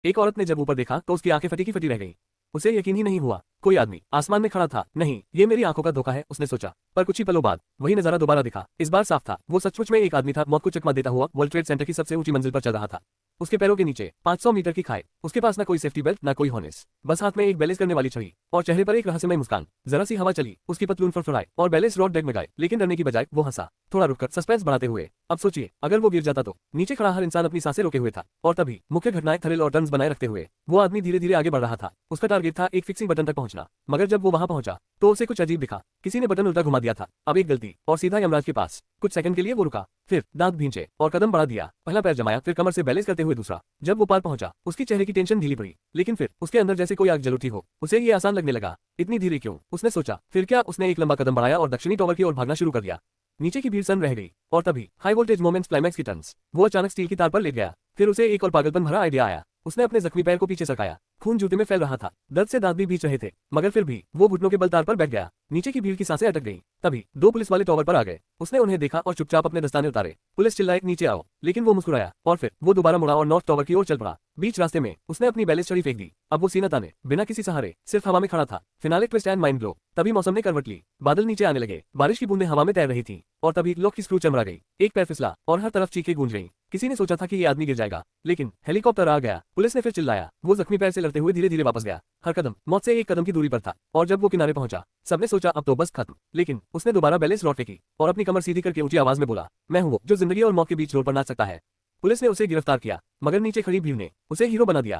एक औरत ने जब ऊपर देखा तो उसकी आंखें फटी की फटी रह गईं। उसे यकीन ही नहीं हुआ, कोई आदमी आसमान में खड़ा था। नहीं, ये मेरी आंखों का धोखा है, उसने सोचा। पर कुछ ही पलों बाद वही नजारा दोबारा दिखा। इस बार साफ था, वो सचमुच में एक आदमी था, मौत को चकमा देता हुआ वर्ल्ड ट्रेड सेंटर की सबसे ऊंची मंजिल पर चल रहा था। उसके पैरों के नीचे 500 मीटर की खाई। उसके पास ना कोई सेफ्टी बेल्ट, ना कोई हॉर्नेस, बस हाथ में एक बैलेंस करने वाली छड़ी और चेहरे पर एक रहस्यमय मुस्कान। जरा सी हवा चली, उसकी पतलून फड़फड़ाई और बैलेंस रॉड डेग में गए, लेकिन डरने की बजाय वो हंसा, थोड़ा रुककर सस्पेंस बढ़ाते हुए। अब सोचिए, अगर वो गिर जाता तो। नीचे खड़ा हर इंसान अपनी सांसें रोके हुए था, और तभी मुख्य घटनाएं थ्रिल और टर्न्स बनाए रखते हुए वो आदमी धीरे धीरे आगे बढ़ रहा था। उसका टारगेट था एक फिक्सिंग बटन तक पहुंचना, मगर जब वो वहां पहुंचा तो उसे कुछ अजीब दिखा। किसी ने बटन उल्टा घुमा दिया था। अब एक गलती और सीधा यमराज के पास। कुछ सेकंड के लिए वो रुका, फिर दांत भींचे और कदम बढ़ा दिया। पहला पैर जमाया, फिर कमर से बैलेंस करते हुए दूसरा। जब वो पार पहुंचा, उसकी चेहरे की टेंशन ढीली पड़ी, लेकिन फिर उसके अंदर जैसे कोई आग जल उठी हो। उसे ये आसान लगने लगा। इतनी धीरे क्यों, उसने सोचा। फिर क्या, उसने एक लंबा कदम बढ़ाया और दक्षिणी टॉवर की ओर भागना शुरू कर दिया। नीचे की भीड़ सन रह गई, और तभी हाई वोल्टेज मोमेंट्स क्लाइमैक्स की टर्न्स। वो अचानक स्टील की तार पर लेट गया। फिर उसे एक और पागलपन भरा आइडिया आया। उसने अपने जख्मी पैर को पीछे सरकाया। खून जूते में फैल रहा था, दर्द से दांत भी भींच रहे थे, मगर फिर भी वो घुटनों के बल तार पर बैठ गया। नीचे की भीड़ की सांसें अटक गईं। तभी दो पुलिस वाले टॉवर पर आ गए। उसने उन्हें देखा और चुपचाप अपने दस्ताने उतारे। पुलिस चिल्लाए, नीचे आओ, लेकिन वो मुस्कुराया और फिर वो दोबारा मुड़ा और नॉर्थ टॉवर की ओर चल पड़ा। बीच रास्ते में उसने अपनी बैलेंस छड़ी फेंक दी। अब वो सीना ताने, बिना किसी सहारे, सिर्फ हवा में खड़ा था। Finale twist and mind blow. तभी मौसम ने करवट ली, बादल नीचे आने लगे, बारिश की बूंदें हवा में तैर रही थीं, और तभी लॉक की स्क्रू चमरा गई। एक पैर फिसला और हर तरफ चीखें गूंज गईं। किसी ने सोचा था कि ये आदमी गिर जाएगा, लेकिन हेलीकॉप्टर आ गया। पुलिस ने फिर चिल्लाया। वो जख्मी पैर से लड़ते हुए धीरे धीरे वापस गया। हर कदम मौत से एक कदम की दूरी पर था, और जब वो किनारे पहुंचा, सबने सोचा अब तो बस खत्म। लेकिन उसने दोबारा बैलेंस लौट फेंकी और अपनी कमर सीधी करके ऊंची आवाज में बोला, मैं हूं वो जो जिंदगी और मौत के बीच रोड पर नाच सकता है। पुलिस ने उसे गिरफ्तार किया, मगर नीचे खड़ी भीड़ ने उसे हीरो बना दिया।